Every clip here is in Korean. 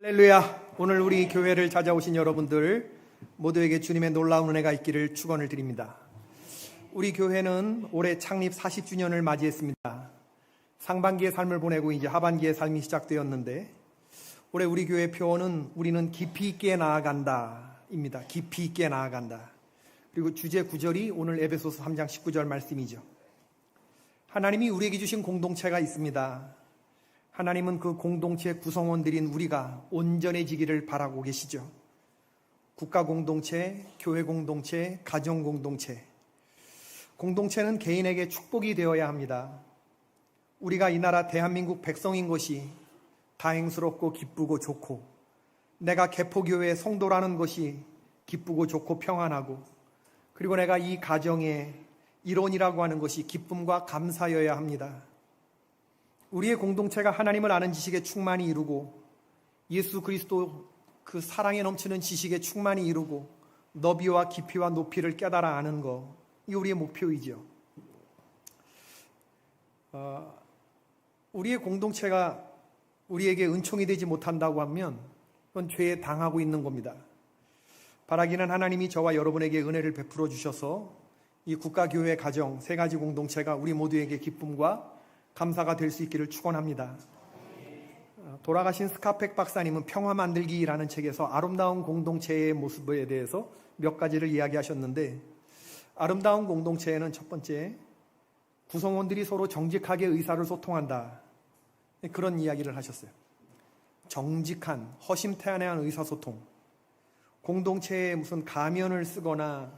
할렐루야. 오늘 우리 교회를 찾아오신 여러분들 모두에게 주님의 놀라운 은혜가 있기를 축원을 드립니다. 우리 교회는 올해 창립 40주년을 맞이했습니다. 상반기의 삶을 보내고 이제 하반기의 삶이 시작되었는데, 올해 우리 교회 표어는 우리는 깊이 있게 나아간다 입니다. 깊이 있게 나아간다. 그리고 주제 9절이 오늘 에베소서 3장 19절 말씀이죠. 하나님이 우리에게 주신 공동체가 있습니다. 하나님은 그 공동체 구성원들인 우리가 온전해지기를 바라고 계시죠. 국가 공동체, 교회 공동체, 가정 공동체. 공동체는 개인에게 축복이 되어야 합니다. 우리가 이 나라 대한민국 백성인 것이 다행스럽고 기쁘고 좋고, 내가 개포교회 성도라는 것이 기쁘고 좋고 평안하고, 그리고 내가 이 가정의 일원이라고 하는 것이 기쁨과 감사여야 합니다. 우리의 공동체가 하나님을 아는 지식에 충만히 이루고, 예수 그리스도 그 사랑에 넘치는 지식에 충만히 이루고, 너비와 깊이와 높이를 깨달아 아는 것, 이 우리의 목표이죠. 우리의 공동체가 우리에게 은총이 되지 못한다고 하면 그건 죄에 당하고 있는 겁니다. 바라기는 하나님이 저와 여러분에게 은혜를 베풀어 주셔서 이 국가교회 가정 세 가지 공동체가 우리 모두에게 기쁨과 감사가 될 수 있기를 축원합니다. 돌아가신 스카펙 박사님은 평화 만들기라는 책에서 아름다운 공동체의 모습에 대해서 몇 가지를 이야기하셨는데, 아름다운 공동체에는 첫 번째, 구성원들이 서로 정직하게 의사를 소통한다, 그런 이야기를 하셨어요. 정직한, 허심탄회한 의사소통. 공동체에 무슨 가면을 쓰거나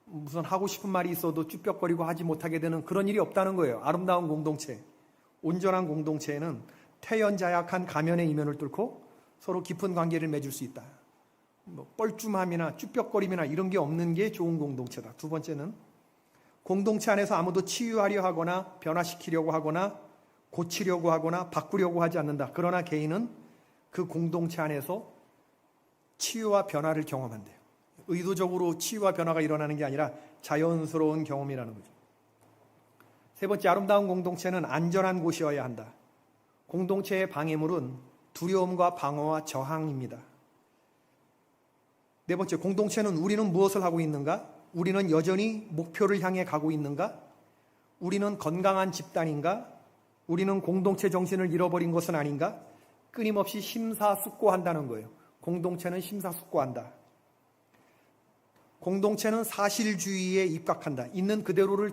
무슨 하고 싶은 말이 있어도 쭈뼛거리고 하지 못하게 되는 그런 일이 없다는 거예요. 아름다운 공동체, 온전한 공동체에는 태연자약한 가면의 이면을 뚫고 서로 깊은 관계를 맺을 수 있다. 뻘쭘함이나 쭈뼛거림이나 이런 게 없는 게 좋은 공동체다. 두 번째는, 공동체 안에서 아무도 치유하려 하거나 변화시키려고 하거나 고치려고 하거나 바꾸려고 하지 않는다. 그러나 개인은 그 공동체 안에서 치유와 변화를 경험한대요. 의도적으로 치유와 변화가 일어나는 게 아니라 자연스러운 경험이라는 거죠. 세 번째, 아름다운 공동체는 안전한 곳이어야 한다. 공동체의 방해물은 두려움과 방어와 저항입니다. 네 번째, 공동체는 우리는 무엇을 하고 있는가? 우리는 여전히 목표를 향해 가고 있는가? 우리는 건강한 집단인가? 우리는 공동체 정신을 잃어버린 것은 아닌가? 끊임없이 심사숙고한다는 거예요. 공동체는 심사숙고한다. 공동체는 사실주의에 입각한다. 있는 그대로를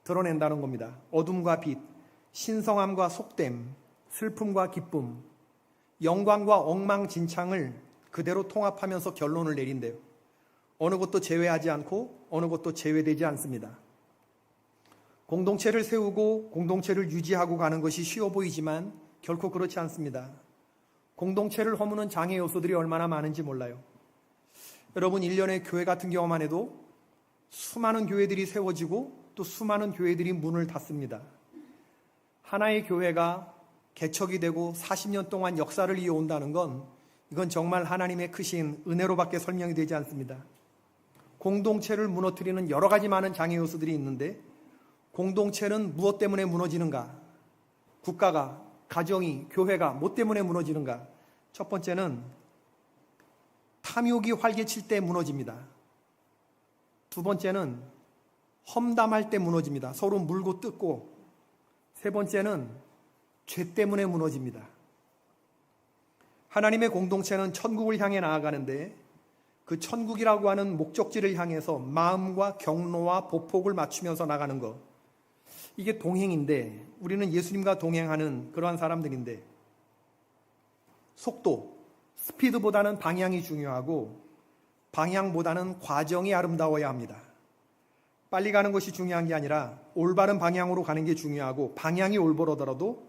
드러낸다는 겁니다. 어둠과 빛, 신성함과 속됨, 슬픔과 기쁨, 영광과 엉망진창을 그대로 통합하면서 결론을 내린대요. 어느 것도 제외하지 않고 어느 것도 제외되지 않습니다. 공동체를 세우고 공동체를 유지하고 가는 것이 쉬워 보이지만 결코 그렇지 않습니다. 공동체를 허무는 장애 요소들이 얼마나 많은지 몰라요. 여러분, 1년의 교회 같은 경우만 해도 수많은 교회들이 세워지고 또 수많은 교회들이 문을 닫습니다. 하나의 교회가 개척이 되고 40년 동안 역사를 이어온다는 건, 이건 정말 하나님의 크신 은혜로밖에 설명이 되지 않습니다. 공동체를 무너뜨리는 여러 가지 많은 장애 요소들이 있는데, 공동체는 무엇 때문에 무너지는가? 국가가, 가정이, 교회가 뭐 때문에 무너지는가? 첫 번째는 탐욕이 활개칠 때 무너집니다. 두 번째는 험담할 때 무너집니다. 서로 물고 뜯고. 세 번째는 죄 때문에 무너집니다. 하나님의 공동체는 천국을 향해 나아가는데, 그 천국이라고 하는 목적지를 향해서 마음과 경로와 보폭을 맞추면서 나가는 것, 이게 동행인데, 우리는 예수님과 동행하는 그러한 사람들인데, 속도, 스피드보다는 방향이 중요하고 방향보다는 과정이 아름다워야 합니다. 빨리 가는 것이 중요한 게 아니라 올바른 방향으로 가는 게 중요하고, 방향이 올바르더라도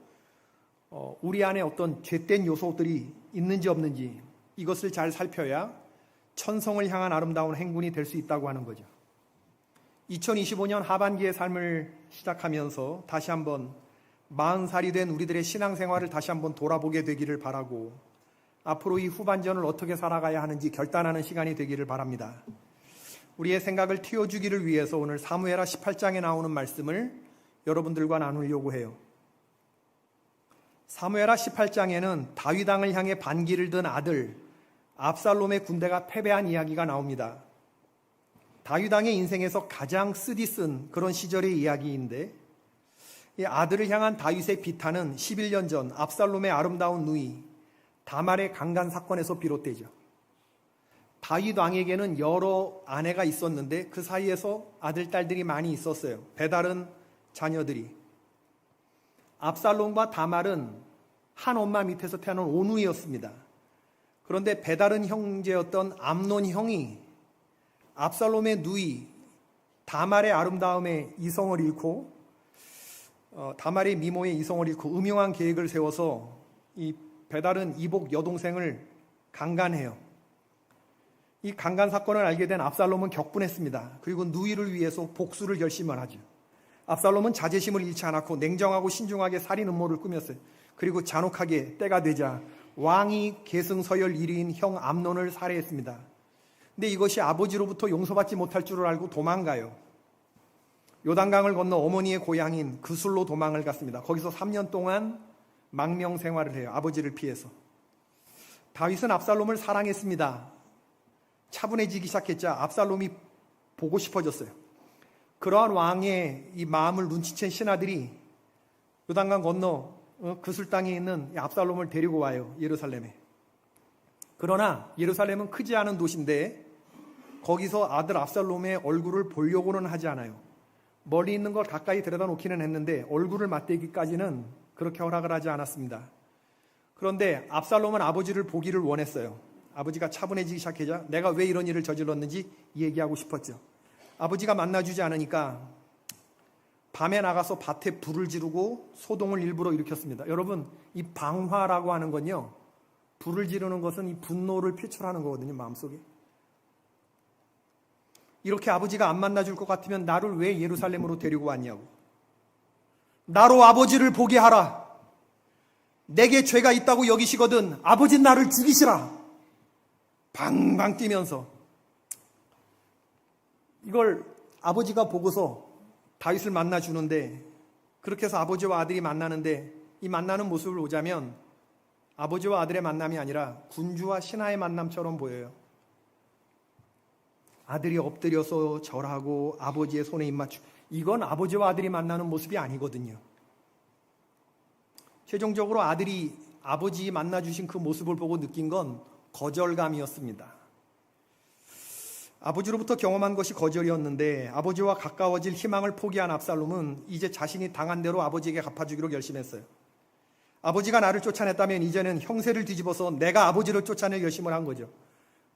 우리 안에 어떤 죄된 요소들이 있는지 없는지 이것을 잘 살펴야 천성을 향한 아름다운 행군이 될 수 있다고 하는 거죠. 2025년 하반기의 삶을 시작하면서 다시 한번 40살이 된 우리들의 신앙생활을 다시 한번 돌아보게 되기를 바라고, 앞으로 이 후반전을 어떻게 살아가야 하는지 결단하는 시간이 되기를 바랍니다. 우리의 생각을 틔워주기를 위해서 오늘 사무엘하 18장에 나오는 말씀을 여러분들과 나누려고 해요. 사무엘하 18장에는 다윗 왕을 향해 반기를 든 아들 압살롬의 군대가 패배한 이야기가 나옵니다. 다윗 왕의 인생에서 가장 쓰디쓴 그런 시절의 이야기인데, 이 아들을 향한 다윗의 비탄은 11년 전 압살롬의 아름다운 누이 다말의 강간 사건에서 비롯되죠. 다윗 왕에게는 여러 아내가 있었는데 그 사이에서 아들, 딸들이 많이 있었어요. 배다른 자녀들이. 압살롬과 다말은 한 엄마 밑에서 태어난 오누이였습니다. 그런데 배다른 형제였던 암논 형이 압살롬의 누이 다말의 아름다움에 이성을 잃고 다말의 미모에 이성을 잃고 음흉한 계획을 세워서 이 배다른 이복 여동생을 강간해요. 이 강간 사건을 알게 된 압살롬은 격분했습니다. 그리고 누이를 위해서 복수를 결심을 하죠. 압살롬은 자제심을 잃지 않았고 냉정하고 신중하게 살인 음모를 꾸몄어요. 그리고 잔혹하게 때가 되자 왕이 계승 서열 1위인 형 암논을 살해했습니다. 근데 이것이 아버지로부터 용서받지 못할 줄을 알고 도망가요. 요단강을 건너 어머니의 고향인 그술로 도망을 갔습니다. 거기서 3년 동안 망명 생활을 해요. 아버지를 피해서. 다윗은 압살롬을 사랑했습니다. 차분해지기 시작했자 압살롬이 보고 싶어졌어요. 그러한 왕의 이 마음을 눈치챈 신하들이 요단강 건너 그술 땅에 있는 압살롬을 데리고 와요. 예루살렘에. 그러나 예루살렘은 크지 않은 도시인데 거기서 아들 압살롬의 얼굴을 보려고는 하지 않아요. 멀리 있는 걸 가까이 들여다 놓기는 했는데 얼굴을 맞대기까지는 그렇게 허락을 하지 않았습니다. 그런데 압살롬은 아버지를 보기를 원했어요. 아버지가 차분해지기 시작하자 내가 왜 이런 일을 저질렀는지 얘기하고 싶었죠. 아버지가 만나주지 않으니까 밤에 나가서 밭에 불을 지르고 소동을 일부러 일으켰습니다. 여러분, 이 방화라고 하는 건요, 불을 지르는 것은 이 분노를 표출하는 거거든요, 마음속에. 이렇게 아버지가 안 만나줄 것 같으면 나를 왜 예루살렘으로 데리고 왔냐고. 나로 아버지를 보게 하라. 내게 죄가 있다고 여기시거든 아버지 나를 죽이시라. 방방 뛰면서. 이걸 아버지가 보고서 다윗을 만나주는데, 그렇게 해서 아버지와 아들이 만나는데, 이 만나는 모습을 보자면 아버지와 아들의 만남이 아니라 군주와 신하의 만남처럼 보여요. 아들이 엎드려서 절하고 아버지의 손에 입맞추고, 이건 아버지와 아들이 만나는 모습이 아니거든요. 최종적으로 아들이 아버지 만나주신 그 모습을 보고 느낀 건 거절감이었습니다. 아버지로부터 경험한 것이 거절이었는데 아버지와 가까워질 희망을 포기한 압살롬은 이제 자신이 당한 대로 아버지에게 갚아주기로 결심했어요. 아버지가 나를 쫓아냈다면 이제는 형세를 뒤집어서 내가 아버지를 쫓아낼 결심을 한 거죠.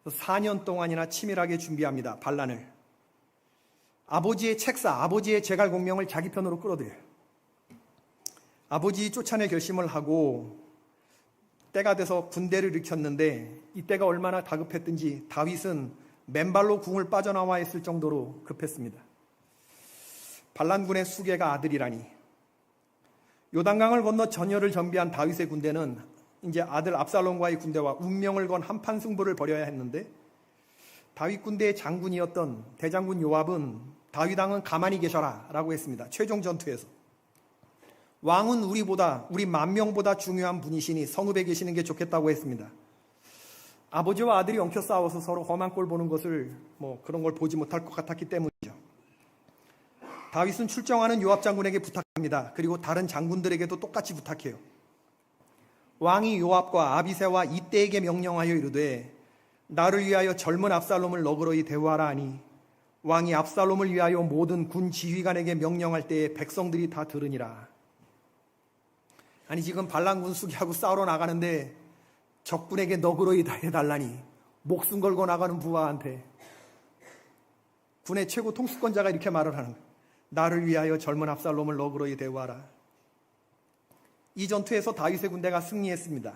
4년 동안이나 치밀하게 준비합니다. 반란을. 아버지의 책사, 아버지의 제갈공명을 자기 편으로 끌어들여요. 아버지 쫓아낼 결심을 하고 때가 돼서 군대를 일으켰는데 이 때가 얼마나 다급했든지 다윗은 맨발로 궁을 빠져나와 있을 정도로 급했습니다. 반란군의 수계가 아들이라니. 요단강을 건너 전열을 전비한 다윗의 군대는 이제 아들 압살롬과의 군대와 운명을 건 한판 승부를 벌여야 했는데, 다윗 군대의 장군이었던 대장군 요압은 다윗 왕은 가만히 계셔라 라고 했습니다. 최종 전투에서. 왕은 우리 10,000명보다 중요한 분이시니 성읍에 계시는 게 좋겠다고 했습니다. 아버지와 아들이 엉켜 싸워서 서로 험한 꼴 보는 것을 그런 걸 보지 못할 것 같았기 때문이죠. 다윗은 출정하는 요압 장군에게 부탁합니다. 그리고 다른 장군들에게도 똑같이 부탁해요. 왕이 요압과 아비새와 이때에게 명령하여 이르되 나를 위하여 젊은 압살롬을 너그러이 대우하라 하니 왕이 압살롬을 위하여 모든 군 지휘관에게 명령할 때에 백성들이 다 들으니라. 아니, 지금 반란군 수기하고 싸우러 나가는데 적군에게 너그러이 해달라니, 목숨 걸고 나가는 부하한테 군의 최고 통수권자가 이렇게 말을 하는 거예요. 나를 위하여 젊은 압살롬을 너그러이 대우하라. 이 전투에서 다윗의 군대가 승리했습니다.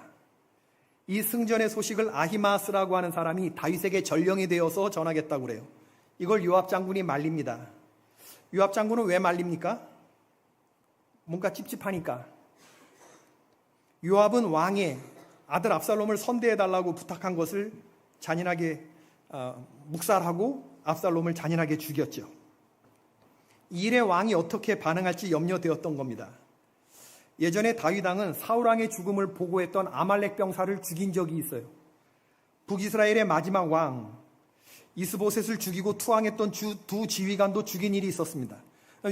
이 승전의 소식을 아히마스라고 하는 사람이 다윗에게 전령이 되어서 전하겠다고 그래요. 이걸 요압 장군이 말립니다. 요압 장군은 왜 말립니까? 뭔가 찝찝하니까. 요압은 왕의 아들 압살롬을 선대해달라고 부탁한 것을 잔인하게 묵살하고 압살롬을 잔인하게 죽였죠. 이 일에 왕이 어떻게 반응할지 염려되었던 겁니다. 예전에 다윗 왕은 사울 왕의 죽음을 보고했던 아말렉 병사를 죽인 적이 있어요. 북이스라엘의 마지막 왕 이스보셋을 죽이고 투항했던 두 지휘관도 죽인 일이 있었습니다.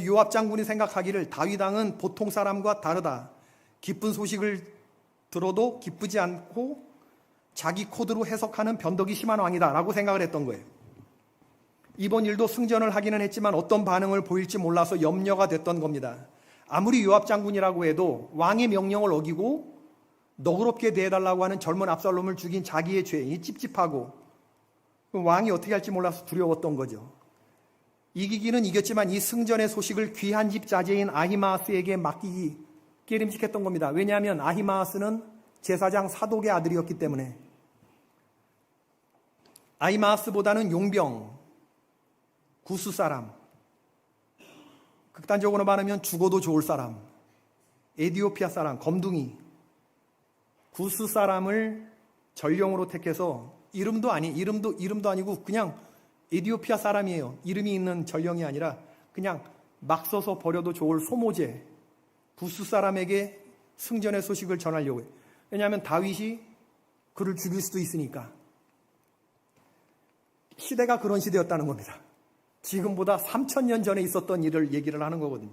요압 장군이 생각하기를 다윗 왕은 보통 사람과 다르다. 기쁜 소식을 들어도 기쁘지 않고 자기 코드로 해석하는 변덕이 심한 왕이다 라고 생각을 했던 거예요. 이번 일도 승전을 하기는 했지만 어떤 반응을 보일지 몰라서 염려가 됐던 겁니다. 아무리 요압 장군이라고 해도 왕의 명령을 어기고 너그럽게 대해달라고 하는 젊은 압살롬을 죽인 자기의 죄, 찝찝하고 왕이 어떻게 할지 몰라서 두려웠던 거죠. 이기기는 이겼지만 이 승전의 소식을 귀한 집 자제인 아히마아스에게 맡기기 깨림직했던 겁니다. 왜냐하면 아히마아스는 제사장 사독의 아들이었기 때문에. 아히마아스보다는 용병, 구스 사람, 극단적으로 말하면 죽어도 좋을 사람, 에디오피아 사람, 검둥이, 구스 사람을 전령으로 택해서 이름도 아니고 그냥 에디오피아 사람이에요. 이름이 있는 전령이 아니라 그냥 막 써서 버려도 좋을 소모제, 구스 사람에게 승전의 소식을 전하려고 해요. 왜냐하면 다윗이 그를 죽일 수도 있으니까. 시대가 그런 시대였다는 겁니다. 지금보다 3000년 전에 있었던 일을 얘기를 하는 거거든요.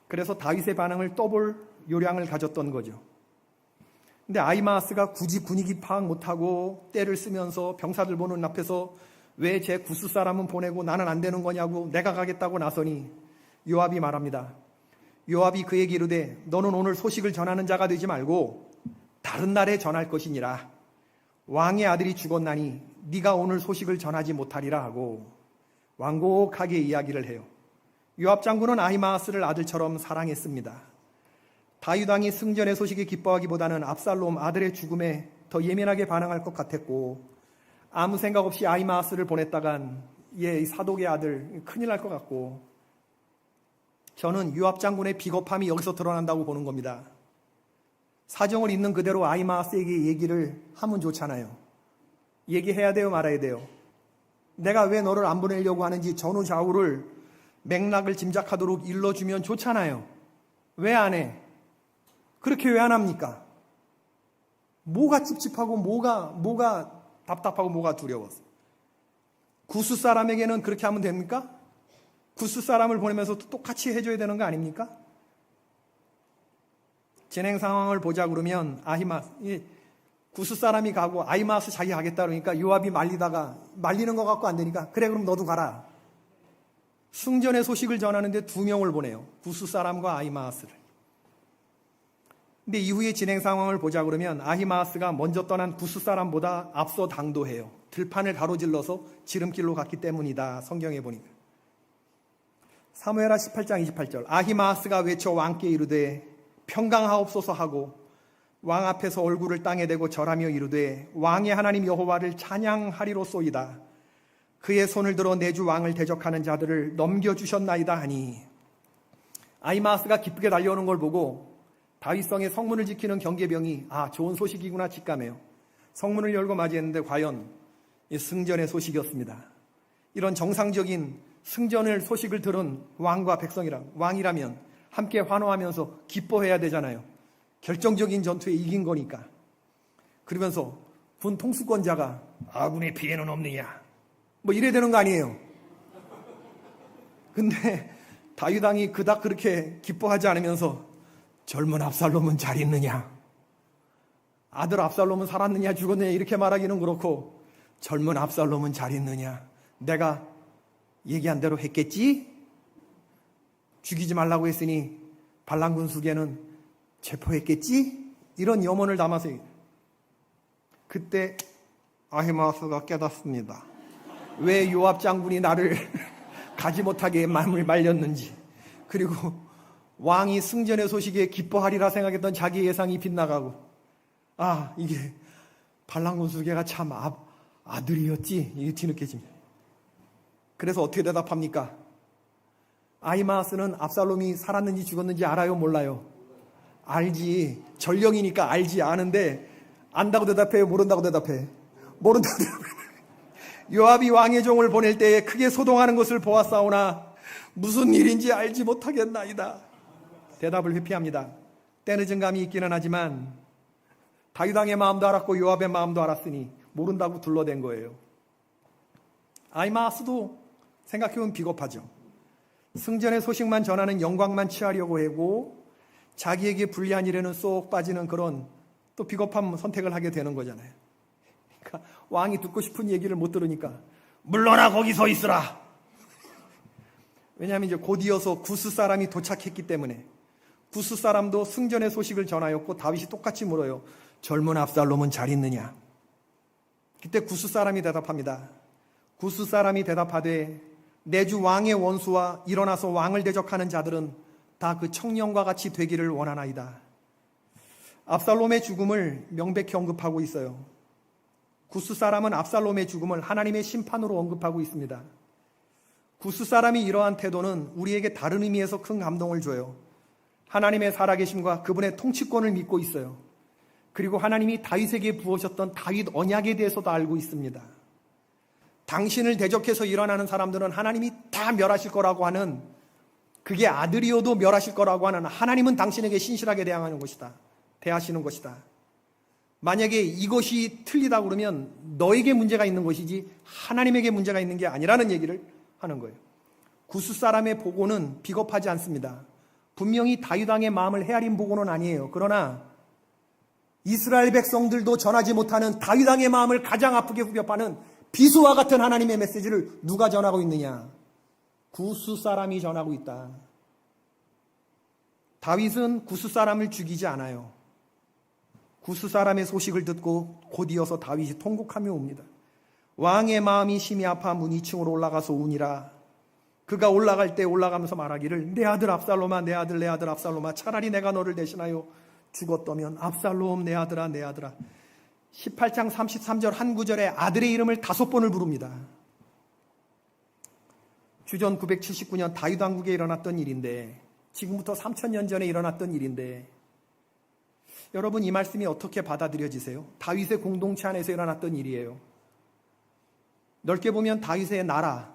그래서 다윗의 반응을 떠볼 요량을 가졌던 거죠. 근데 아히마아스가 굳이 분위기 파악 못하고 때를 쓰면서 병사들 보는 앞에서 왜 제 구스 사람은 보내고 나는 안 되는 거냐고 내가 가겠다고 나서니 요압이 말합니다. 요압이 그에게 이르되 너는 오늘 소식을 전하는 자가 되지 말고 다른 날에 전할 것이니라. 왕의 아들이 죽었나니 네가 오늘 소식을 전하지 못하리라 하고 완곡하게 이야기를 해요. 요압 장군은 아히마아스를 아들처럼 사랑했습니다. 다윗 왕이 승전의 소식에 기뻐하기보다는 압살롬 아들의 죽음에 더 예민하게 반응할 것 같았고 아무 생각 없이 아히마아스를 보냈다간 이 사독의 아들 큰일 날 것 같고 저는 요압 장군의 비겁함이 여기서 드러난다고 보는 겁니다. 사정을 있는 그대로 아히마아스에게 얘기를 하면 좋잖아요. 얘기해야 돼요, 말아야 돼요. 내가 왜 너를 안 보내려고 하는지 전후 좌우를 맥락을 짐작하도록 일러주면 좋잖아요. 왜 안 해? 그렇게 왜 안 합니까? 뭐가 찝찝하고 뭐가 답답하고 뭐가 두려워서. 구스 사람에게는 그렇게 하면 됩니까? 구스 사람을 보내면서 똑같이 해줘야 되는 거 아닙니까? 진행 상황을 보자 그러면 구스 사람이 가고 아히마아스 자기 가겠다 그러니까 요압이 말리는 것 같고 안 되니까 그래 그럼 너도 가라. 승전의 소식을 전하는데 2명을 보내요. 구스 사람과 아히마아스를. 근데 이후의 진행 상황을 보자 그러면 아히마아스가 먼저 떠난 구스 사람보다 앞서 당도해요. 들판을 가로질러서 지름길로 갔기 때문이다. 성경에 보니까. 사무엘하 18장 28절 아히마아스가 외쳐 왕께 이르되 평강하옵소서 하고 왕 앞에서 얼굴을 땅에 대고 절하며 이르되 왕의 하나님 여호와를 찬양하리로소이다. 그의 손을 들어 내 주 왕을 대적하는 자들을 넘겨주셨나이다 하니 아히마아스가 기쁘게 달려오는 걸 보고 다윗성의 성문을 지키는 경계병이 좋은 소식이구나 직감해요. 성문을 열고 맞이했는데 과연 승전의 소식이었습니다. 이런 정상적인 승전의 소식을 들은 왕과 왕이라면 함께 환호하면서 기뻐해야 되잖아요. 결정적인 전투에 이긴 거니까. 그러면서 군 통수권자가 아군의 피해는 없느냐 이래야 되는 거 아니에요. 근데 다윗 왕이 그닥 그렇게 기뻐하지 않으면서 젊은 압살롬은 잘 있느냐, 아들 압살롬은 살았느냐 죽었느냐 이렇게 말하기는 그렇고 젊은 압살롬은 잘 있느냐, 내가 얘기한 대로 했겠지? 죽이지 말라고 했으니 반란군 수계는 체포했겠지? 이런 염원을 담아서 그때 아히마아스가 깨닫습니다. 왜 요압 장군이 나를 가지 못하게 마음을 말렸는지, 그리고 왕이 승전의 소식에 기뻐하리라 생각했던 자기 예상이 빗나가고 이게 반란군 수계가 참 아들이었지 이게 뒤늦게집니다. 그래서 어떻게 대답합니까? 아히마아스는 압살롬이 살았는지 죽었는지 알아요? 몰라요? 알지. 전령이니까 알지. 아는데 안다고 대답해요? 모른다고 대답해? 모른다고 대답해. 요압이 왕의 종을 보낼 때에 크게 소동하는 것을 보았사오나 무슨 일인지 알지 못하겠나이다. 대답을 회피합니다. 때늦은 감이 있기는 하지만 다윗 왕의 마음도 알았고 요압의 마음도 알았으니 모른다고 둘러댄 거예요. 아히마아스도 생각해보면 비겁하죠. 승전의 소식만 전하는 영광만 취하려고 하고 자기에게 불리한 일에는 쏙 빠지는 그런 또 비겁한 선택을 하게 되는 거잖아요. 그러니까 왕이 듣고 싶은 얘기를 못 들으니까 물러나 거기 서 있으라. 왜냐하면 이제 곧이어서 구스 사람이 도착했기 때문에 구스 사람도 승전의 소식을 전하였고 다윗이 똑같이 물어요. 젊은 압살롬은 잘 있느냐? 그때 구스 사람이 대답합니다. 구스 사람이 대답하되 내 주 왕의 원수와 일어나서 왕을 대적하는 자들은 다 그 청년과 같이 되기를 원하나이다. 압살롬의 죽음을 명백히 언급하고 있어요. 구스 사람은 압살롬의 죽음을 하나님의 심판으로 언급하고 있습니다. 구스 사람이 이러한 태도는 우리에게 다른 의미에서 큰 감동을 줘요. 하나님의 살아계심과 그분의 통치권을 믿고 있어요. 그리고 하나님이 다윗에게 부으셨던 다윗 언약에 대해서도 알고 있습니다. 당신을 대적해서 일어나는 사람들은 하나님이 다 멸하실 거라고 하는, 그게 아들이어도 멸하실 거라고 하는, 하나님은 당신에게 신실하게 대하시는 것이다. 만약에 이것이 틀리다 그러면 너에게 문제가 있는 것이지 하나님에게 문제가 있는 게 아니라는 얘기를 하는 거예요. 구스 사람의 보고는 비겁하지 않습니다. 분명히 다윗 왕의 마음을 헤아린 보고는 아니에요. 그러나 이스라엘 백성들도 전하지 못하는 다윗 왕의 마음을 가장 아프게 후벼파는 비수와 같은 하나님의 메시지를 누가 전하고 있느냐? 구스 사람이 전하고 있다. 다윗은 구스 사람을 죽이지 않아요. 구스 사람의 소식을 듣고 곧이어서 다윗이 통곡하며 옵니다. 왕의 마음이 심히 아파 문 2층으로 올라가서 우니라. 그가 올라갈 때 올라가면서 말하기를 내 아들 압살롬아, 내 아들 압살롬아, 차라리 내가 너를 대신하여 죽었다면 압살롬 내 아들아, 내 아들아. 18장 33절 한 구절에 아들의 이름을 5번을 부릅니다. 주전 979년 다윗 왕국에 일어났던 일인데, 지금부터 3000년 전에 일어났던 일인데, 여러분 이 말씀이 어떻게 받아들여지세요? 다윗의 공동체 안에서 일어났던 일이에요. 넓게 보면 다윗의 나라,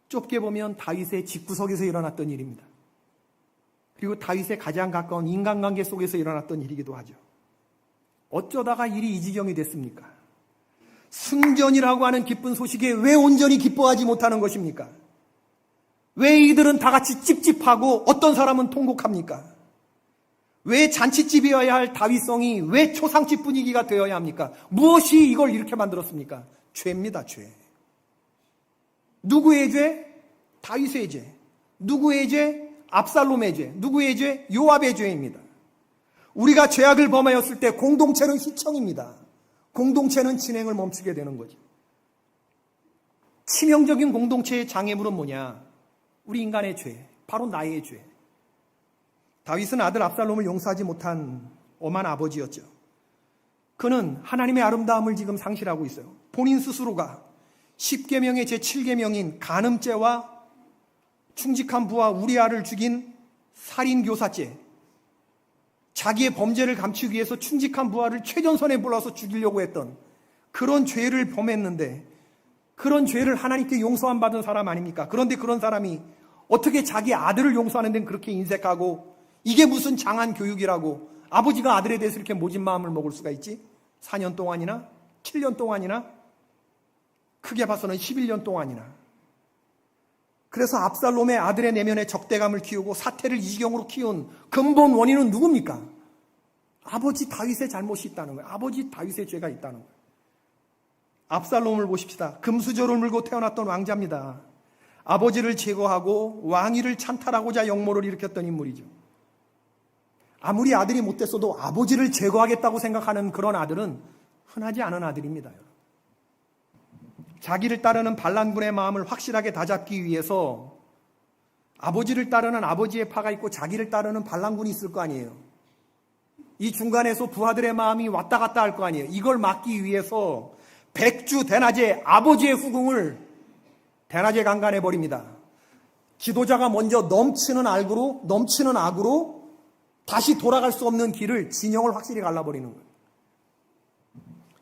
좁게 보면 다윗의 집구석에서 일어났던 일입니다. 그리고 다윗의 가장 가까운 인간관계 속에서 일어났던 일이기도 하죠. 어쩌다가 일이 이 지경이 됐습니까? 승전이라고 하는 기쁜 소식에 왜 온전히 기뻐하지 못하는 것입니까? 왜 이들은 다 같이 찝찝하고 어떤 사람은 통곡합니까? 왜 잔치집이어야 할 다윗성이 왜 초상집 분위기가 되어야 합니까? 무엇이 이걸 이렇게 만들었습니까? 죄입니다, 죄. 누구의 죄? 다윗의 죄. 누구의 죄? 압살롬의 죄. 누구의 죄? 요압의 죄입니다. 우리가 죄악을 범하였을 때 공동체는 희청입니다. 공동체는 진행을 멈추게 되는 거죠. 치명적인 공동체의 장애물은 뭐냐? 우리 인간의 죄, 바로 나의 죄. 다윗은 아들 압살롬을 용서하지 못한 엄한 아버지였죠. 그는 하나님의 아름다움을 지금 상실하고 있어요. 본인 스스로가 10계명의 제7계명인 간음죄와 충직한 부하 우리아를 죽인 살인교사죄, 자기의 범죄를 감추기 위해서 충직한 부하를 최전선에 불러서 죽이려고 했던 그런 죄를 범했는데, 그런 죄를 하나님께 용서 안 받은 사람 아닙니까? 그런데 그런 사람이 어떻게 자기 아들을 용서하는 데는 그렇게 인색하고, 이게 무슨 장한 교육이라고 아버지가 아들에 대해서 이렇게 모진 마음을 먹을 수가 있지? 4년 동안이나 7년 동안이나 크게 봐서는 11년 동안이나. 그래서 압살롬의 아들의 내면에 적대감을 키우고 사태를 이 지경으로 키운 근본 원인은 누굽니까? 아버지 다윗의 잘못이 있다는 거예요. 아버지 다윗의 죄가 있다는 거예요. 압살롬을 보십시다. 금수저를 물고 태어났던 왕자입니다. 아버지를 제거하고 왕위를 찬탈하고자 역모를 일으켰던 인물이죠. 아무리 아들이 못됐어도 아버지를 제거하겠다고 생각하는 그런 아들은 흔하지 않은 아들입니다. 자기를 따르는 반란군의 마음을 확실하게 다잡기 위해서 아버지를 따르는 아버지의 파가 있고 자기를 따르는 반란군이 있을 거 아니에요. 이 중간에서 부하들의 마음이 왔다 갔다 할 거 아니에요. 이걸 막기 위해서 백주 대낮에 아버지의 후궁을 대낮에 강간해 버립니다. 지도자가 먼저 넘치는 악으로 다시 돌아갈 수 없는 길을, 진영을 확실히 갈라버리는 거예요.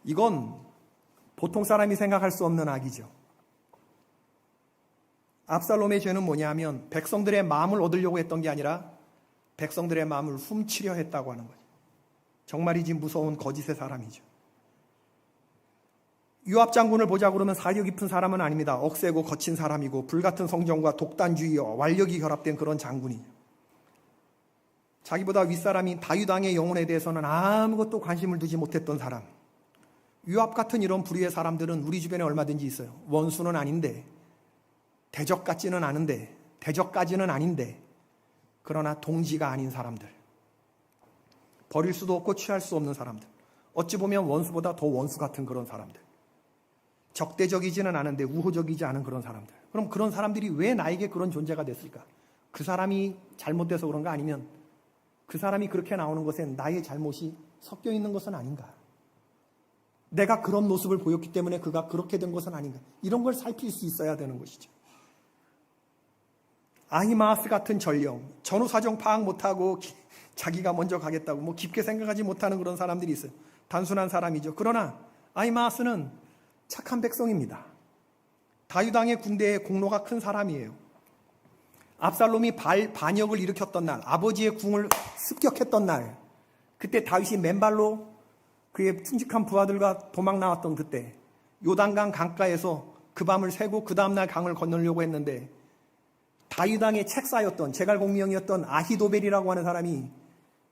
이건 보통 사람이 생각할 수 없는 악이죠. 압살롬의 죄는 뭐냐 하면 백성들의 마음을 얻으려고 했던 게 아니라 백성들의 마음을 훔치려 했다고 하는 거죠. 정말이지 무서운 거짓의 사람이죠. 요압 장군을 보자 그러면 사려 깊은 사람은 아닙니다. 억세고 거친 사람이고 불같은 성정과 독단주의와 완력이 결합된 그런 장군이죠. 자기보다 윗사람인 다윗 왕의 영혼에 대해서는 아무것도 관심을 두지 못했던 사람. 요압 같은 이런 부류의 사람들은 우리 주변에 얼마든지 있어요. 원수는 아닌데, 대적 같지는 않은데, 대적까지는 아닌데, 그러나 동지가 아닌 사람들. 버릴 수도 없고 취할 수 없는 사람들. 어찌 보면 원수보다 더 원수 같은 그런 사람들. 적대적이지는 않은데 우호적이지 않은 그런 사람들. 그럼 그런 사람들이 왜 나에게 그런 존재가 됐을까? 그 사람이 잘못돼서 그런가? 아니면 그 사람이 그렇게 나오는 것에 나의 잘못이 섞여 있는 것은 아닌가? 내가 그런 모습을 보였기 때문에 그가 그렇게 된 것은 아닌가? 이런 걸 살필 수 있어야 되는 것이죠. 아히마아스 같은 전령, 전후 사정 파악 못하고 자기가 먼저 가겠다고 뭐 깊게 생각하지 못하는 그런 사람들이 있어요. 단순한 사람이죠. 그러나 아히마아스는 착한 백성입니다. 다윗 왕의 군대의 공로가 큰 사람이에요. 압살롬이 반역을 일으켰던 날, 아버지의 궁을 습격했던 날, 그때 다윗이 맨발로 그의 충직한 부하들과 도망 나왔던 그때 요단강 강가에서 그 밤을 새고 그 다음날 강을 건너려고 했는데 다윗 왕의 책사였던 제갈공명이었던 아히도벨이라고 하는 사람이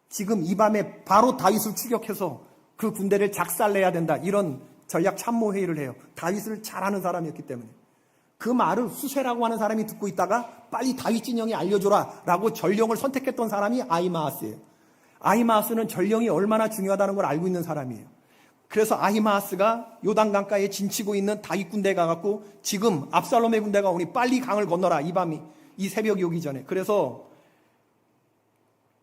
지금 이 밤에 바로 다윗을 추격해서 그 군대를 작살내야 된다, 이런 전략 참모 회의를 해요. 다윗을 잘 아는 사람이었기 때문에. 그 말을 후세라고 하는 사람이 듣고 있다가 빨리 다윗 진영에 알려줘라 라고 전령을 선택했던 사람이 아히마아스예요. 아히마아스는 전령이 얼마나 중요하다는 걸 알고 있는 사람이에요. 그래서 아히마아스가 요단강가에 진치고 있는 다윗 군대에 가갖고 지금 압살롬의 군대가 오니 빨리 강을 건너라, 이 새벽이 오기 전에. 그래서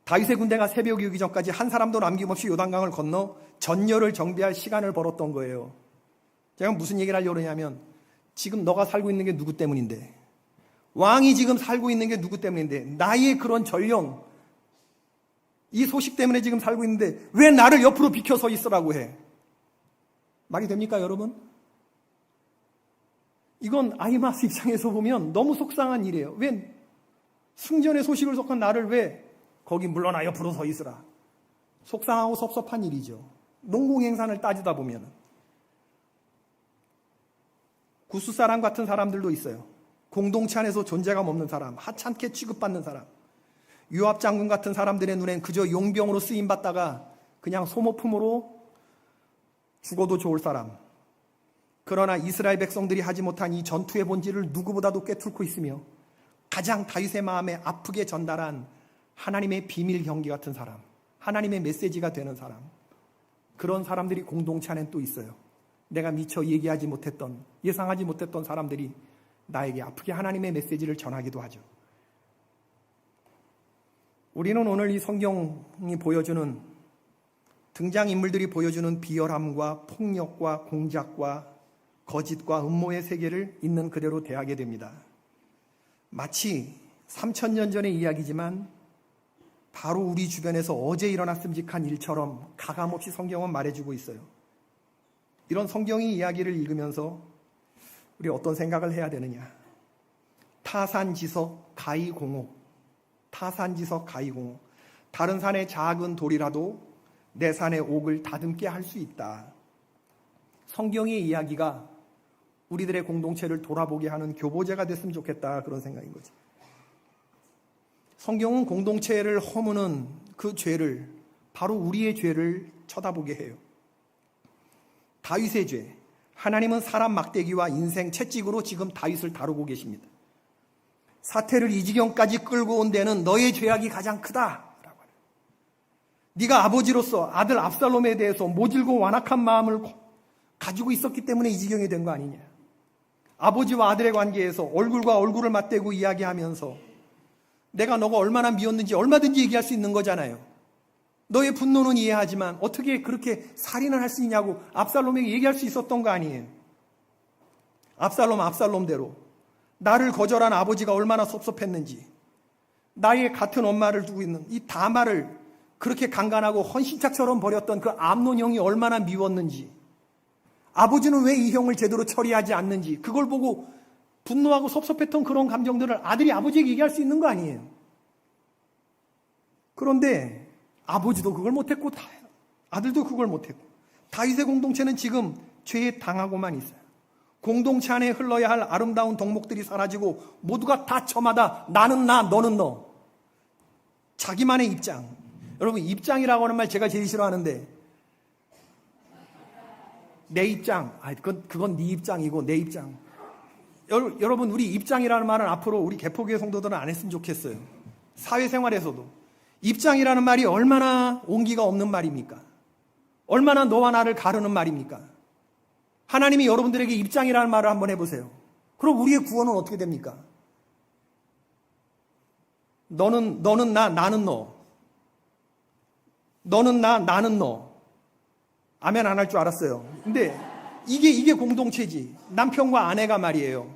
다윗의 군대가 새벽이 오기 전까지 한 사람도 남김없이 요단강을 건너 전열을 정비할 시간을 벌었던 거예요. 제가 무슨 얘기를 하려고 그러냐면, 지금 너가 살고 있는 게 누구 때문인데, 왕이 지금 살고 있는 게 누구 때문인데, 나의 그런 전령, 이 소식 때문에 지금 살고 있는데 왜 나를 옆으로 비켜서 있으라고 해? 말이 됩니까, 여러분? 이건 아히마아스 입장에서 보면 너무 속상한 일이에요. 왜 승전의 소식을 속한 나를 왜 거기 물러나 옆으로 서 있으라? 속상하고 섭섭한 일이죠. 농공행산을 따지다 보면. 구스사람 같은 사람들도 있어요. 공동체 안에서 존재감 없는 사람, 하찮게 취급받는 사람. 요압 장군 같은 사람들의 눈엔 그저 용병으로 쓰임받다가 그냥 소모품으로 죽어도 좋을 사람. 그러나 이스라엘 백성들이 하지 못한 이 전투의 본질을 누구보다도 꿰뚫고 있으며 가장 다윗의 마음에 아프게 전달한 하나님의 비밀 경기 같은 사람, 하나님의 메시지가 되는 사람, 그런 사람들이 공동체 안엔 또 있어요. 내가 미처 얘기하지 못했던, 예상하지 못했던 사람들이 나에게 아프게 하나님의 메시지를 전하기도 하죠. 우리는 오늘 이 성경이 보여주는, 등장인물들이 보여주는 비열함과 폭력과 공작과 거짓과 음모의 세계를 있는 그대로 대하게 됩니다. 마치 3000년 전의 이야기지만 바로 우리 주변에서 어제 일어났음직한 일처럼 가감없이 성경은 말해주고 있어요. 이런 성경의 이야기를 읽으면서 우리 어떤 생각을 해야 되느냐? 타산지석 가히공옥, 타산지석 가히공옥. 다른 산의 작은 돌이라도 내 산의 옥을 다듬게 할 수 있다. 성경의 이야기가 우리들의 공동체를 돌아보게 하는 교보제가 됐으면 좋겠다, 그런 생각인 거죠. 성경은 공동체를 허무는 그 죄를, 바로 우리의 죄를 쳐다보게 해요. 다윗의 죄, 하나님은 사람 막대기와 인생 채찍으로 지금 다윗을 다루고 계십니다. 사태를 이 지경까지 끌고 온 데는 너의 죄악이 가장 크다. 네가 아버지로서 아들 압살롬에 대해서 모질고 완악한 마음을 가지고 있었기 때문에 이 지경이 된 거 아니냐. 아버지와 아들의 관계에서 얼굴과 얼굴을 맞대고 이야기하면서 내가 너가 얼마나 미웠는지 얼마든지 얘기할 수 있는 거잖아요. 너의 분노는 이해하지만 어떻게 그렇게 살인을 할 수 있냐고 압살롬에게 얘기할 수 있었던 거 아니에요. 압살롬대로 나를 거절한 아버지가 얼마나 섭섭했는지, 나의 같은 엄마를 두고 있는 이 다말을 그렇게 강간하고 헌신짝처럼 버렸던 그 암논 형이 얼마나 미웠는지, 아버지는 왜 이 형을 제대로 처리하지 않는지, 그걸 보고 분노하고 섭섭했던 그런 감정들을 아들이 아버지에게 얘기할 수 있는 거 아니에요. 그런데 아버지도 그걸 못했고 아들도 그걸 못했고 다윗의 공동체는 지금 죄에 당하고만 있어요. 공동체 안에 흘러야 할 아름다운 덕목들이 사라지고 모두가 다 저마다 나는 나 너는 너, 자기만의 입장. 여러분, 입장이라고 하는 말 제가 제일 싫어하는데, 내 입장, 그건 네 입장이고 내 입장. 여러분, 우리 입장이라는 말은 앞으로 우리 개포교회 성도들은 안 했으면 좋겠어요. 사회생활에서도 입장이라는 말이 얼마나 온기가 없는 말입니까? 얼마나 너와 나를 가르는 말입니까? 하나님이 여러분들에게 입장이라는 말을 한번 해보세요. 그럼 우리의 구원은 어떻게 됩니까? 너는 나, 나는 너. 너는 나, 나는 너. 아멘 안 할 줄 알았어요. 근데 이게 공동체지. 남편과 아내가 말이에요.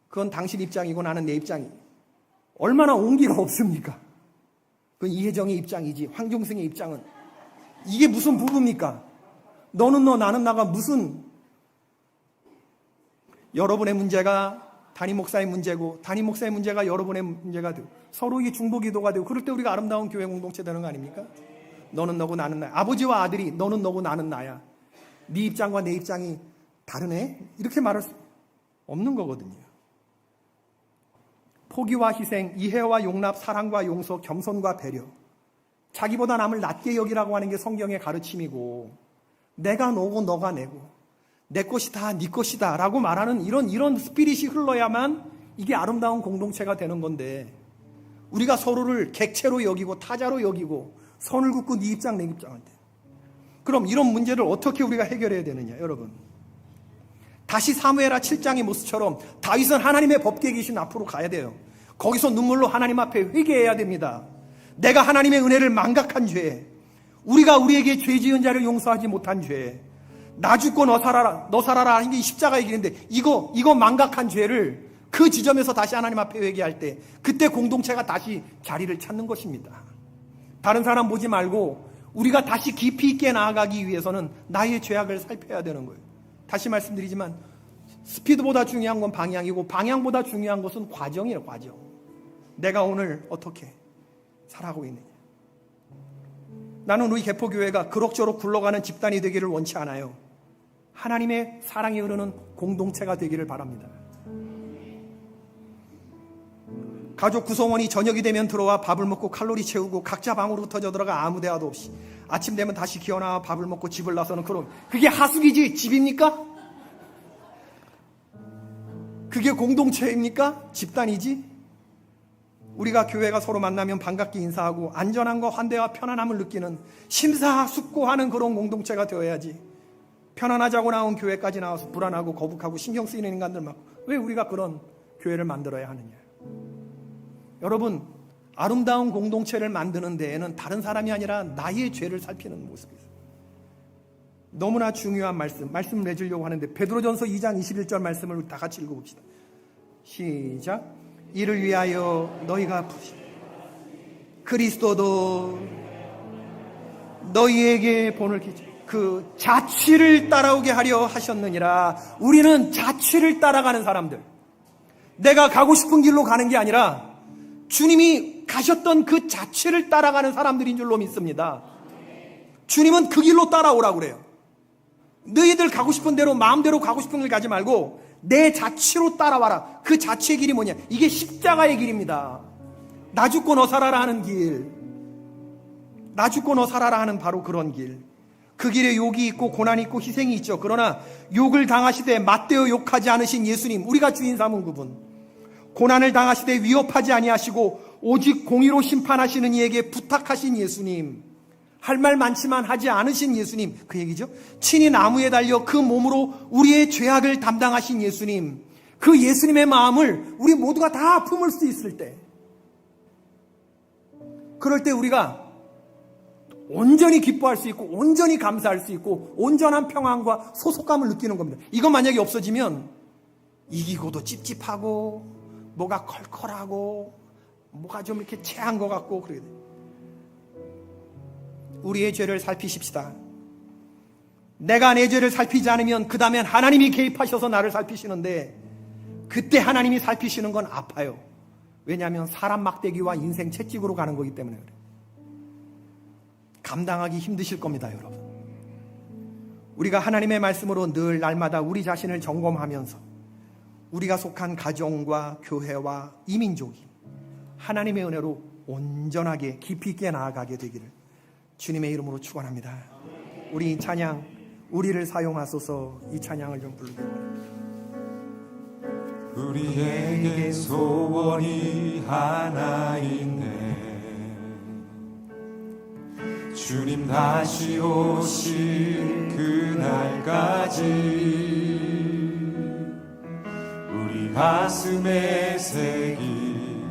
그건 당신 입장이고 나는 내 입장이. 얼마나 온기가 없습니까? 그건 이혜정의 입장이지. 황종승의 입장은. 이게 무슨 부부입니까? 너는 너, 나는 나가 무슨. 여러분의 문제가 담임 목사의 문제고 담임 목사의 문제가 여러분의 문제가 되고 서로 이게 중보기도가 되고 그럴 때 우리가 아름다운 교회 공동체 되는 거 아닙니까? 너는 너고 나는 나야. 아버지와 아들이 너는 너고 나는 나야. 네 입장과 내 입장이 다르네? 이렇게 말할 수 없는 거거든요. 포기와 희생, 이해와 용납, 사랑과 용서, 겸손과 배려. 자기보다 남을 낮게 여기라고 하는 게 성경의 가르침이고 내가 너고 너가 내고 내 것이다 네 것이다 라고 말하는 이런 스피릿이 흘러야만 이게 아름다운 공동체가 되는 건데 우리가 서로를 객체로 여기고 타자로 여기고 선을 긋고 네 입장 내 입장을 때 그럼 이런 문제를 어떻게 우리가 해결해야 되느냐 여러분. 다시 사무엘하 7장의 모습처럼 다윗은 하나님의 법궤에 계신 앞으로 가야 돼요. 거기서 눈물로 하나님 앞에 회개해야 됩니다. 내가 하나님의 은혜를 망각한 죄, 우리가 우리에게 죄 지은 자를 용서하지 못한 죄, 나 죽고 너 살아라 하는 게 십자가의 길인데 이거 망각한 죄를 그 지점에서 다시 하나님 앞에 회개할 때 그때 공동체가 다시 자리를 찾는 것입니다. 다른 사람 보지 말고 우리가 다시 깊이 있게 나아가기 위해서는 나의 죄악을 살펴야 되는 거예요. 다시 말씀드리지만 스피드보다 중요한 건 방향이고 방향보다 중요한 것은 과정이에요. 과정. 내가 오늘 어떻게 살아가고 있느냐. 나는 우리 개포교회가 그럭저럭 굴러가는 집단이 되기를 원치 않아요. 하나님의 사랑이 흐르는 공동체가 되기를 바랍니다. 가족 구성원이 저녁이 되면 들어와 밥을 먹고 칼로리 채우고 각자 방으로 흩어져 들어가 아무 대화도 없이 아침 되면 다시 기어나와 밥을 먹고 집을 나서는 그런 그게 하숙이지 집입니까? 그게 공동체입니까? 집단이지? 우리가 교회가 서로 만나면 반갑게 인사하고 안전함과 환대와 편안함을 느끼는 심사숙고하는 그런 공동체가 되어야지. 편안하자고 나온 교회까지 나와서 불안하고 거북하고 신경 쓰이는 인간들 막 왜 우리가 그런 교회를 만들어야 하느냐. 여러분, 아름다운 공동체를 만드는 데에는 다른 사람이 아니라 나의 죄를 살피는 모습이 있어요. 너무나 중요한 말씀을 내주려고 하는데 베드로전서 2장 21절 말씀을 다 같이 읽어봅시다. 시작. 이를 위하여 너희가 부르신 그리스도도 너희에게 본을 끼쳐 그 자취를 따라오게 하려 하셨느니라. 우리는 자취를 따라가는 사람들, 내가 가고 싶은 길로 가는 게 아니라 주님이 가셨던 그 자취를 따라가는 사람들인 줄로 믿습니다. 주님은 그 길로 따라오라고 그래요. 너희들 가고 싶은 대로 마음대로 가고 싶은 길 가지 말고 내 자취로 따라와라. 그 자취의 길이 뭐냐? 이게 십자가의 길입니다. 나 죽고 너 살아라 하는 길, 나 죽고 너 살아라 하는 바로 그런 길. 그 길에 욕이 있고 고난이 있고 희생이 있죠. 그러나 욕을 당하시되 맞대어 욕하지 않으신 예수님, 우리가 주인 삼은 그분, 고난을 당하시되 위협하지 아니하시고 오직 공의로 심판하시는 이에게 부탁하신 예수님, 할 말 많지만 하지 않으신 예수님, 그 얘기죠. 친히 나무에 달려 그 몸으로 우리의 죄악을 담당하신 예수님, 그 예수님의 마음을 우리 모두가 다 품을 수 있을 때, 그럴 때 우리가 온전히 기뻐할 수 있고 온전히 감사할 수 있고 온전한 평안과 소속감을 느끼는 겁니다. 이거 만약에 없어지면 이기고도 찝찝하고 뭐가 컬컬하고 뭐가 좀 이렇게 체한 것 같고 그래야 돼요. 우리의 죄를 살피십시다. 내가 내 죄를 살피지 않으면 그 다음엔 하나님이 개입하셔서 나를 살피시는데 그때 하나님이 살피시는 건 아파요. 왜냐하면 사람 막대기와 인생 채찍으로 가는 거기 때문에 그래요. 감당하기 힘드실 겁니다, 여러분. 우리가 하나님의 말씀으로 늘 날마다 우리 자신을 점검하면서 우리가 속한 가정과 교회와 이 민족이 하나님의 은혜로 온전하게 깊이 있게 나아가게 되기를 주님의 이름으로 축원합니다. 우리 이 찬양, 우리를 사용하소서, 이 찬양을 좀 부르기 바랍니다. 우리에게 소원이 하나 있네. 주님 다시 오실 그날까지 우리 가슴에 새긴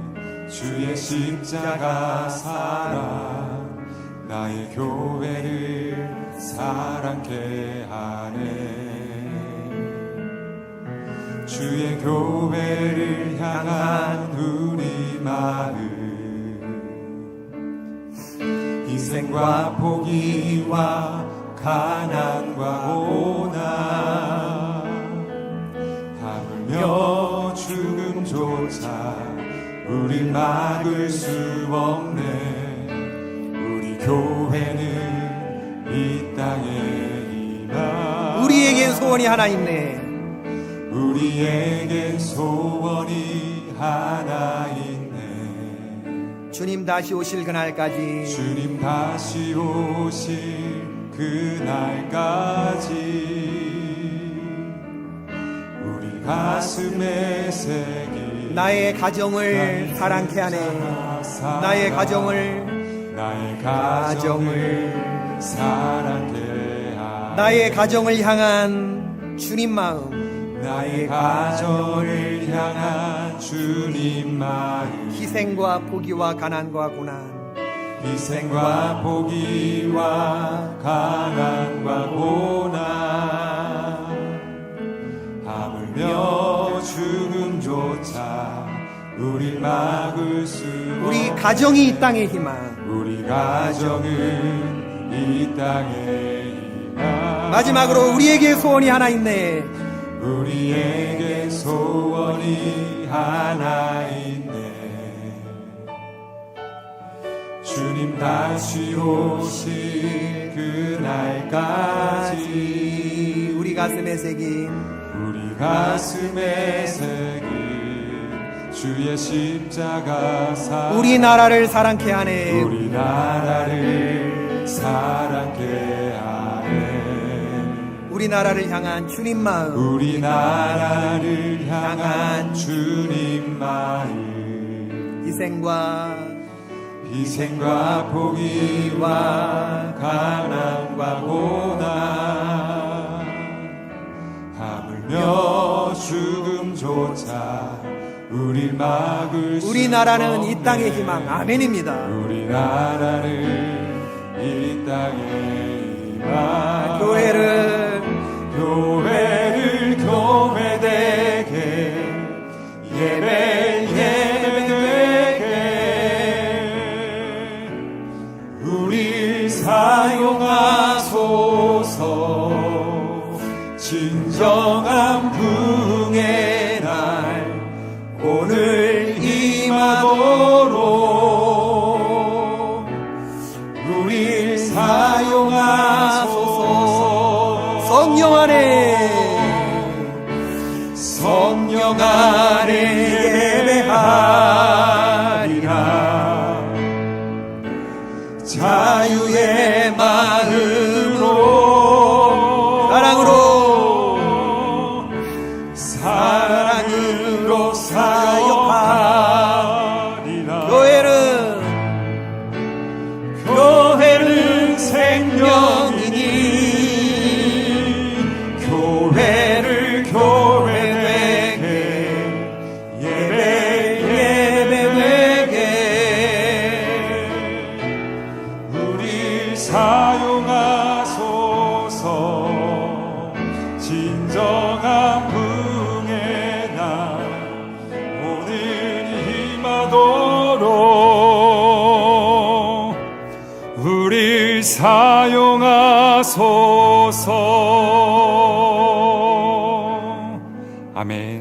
주의 십자가 사랑, 나의 교회를 사랑케 하네. 주의 교회를 향한 우리 마음, 희생과 포기와 가난과 고난, 하물며 죽음조차 우릴 막을 수 없네. 우리 교회는 이 땅에 임하. 우리에겐 소원이 하나 있네. 우리에겐 소원이 하나 있네. 주님 다시 오실 그날까지, 주님 다시 오실 그날까지 우리 가슴에 새긴 나의 가정을 사랑케 하네. 나의 가정을 사랑케 하네. 나의 가정을 향한 주님 마음, 나의 가정을 향한 주님 마음, 희생과 포기와 가난과 고난, 희생과 포기와 가난과 고난, 하물며 죽음조차 우릴 막을 수 우리 가정이 이 땅의 희망, 우리 가정은 이 땅의 희망. 마지막으로 우리에게 소원이 하나 있네. 우리에게 소원이 하나 있네. 주님 다시 오실 그날까지 우리 가슴에 새긴 주의 십자가 사랑, 우리나라를 사랑케 하네. 우리나라를 사랑케 하네. 우리나라를 향한 주님 마음, 우리나라를 향한 주님 마음, 희생과 포기와 가난과 고난, 하물며 죽음조차 우릴 막을 수 우리나라는 이 없네. 땅의 희망. 아멘입니다. 우리나라를 이 땅의 희망. 교회를 교회되게 예배되게 우리 사용하소서. 진정한 부흥의 날 오늘 임하도록 우리 사용하소서. 성령 안에 예배하리라. 자유의 마음으로 사랑으로 사역하리라. 교회는 생명이니 교회를 교회되게 예배되게 우리 사용하소서. 진정한 부흥의 날 오늘 임하도록 우리 사용하소서. 아멘.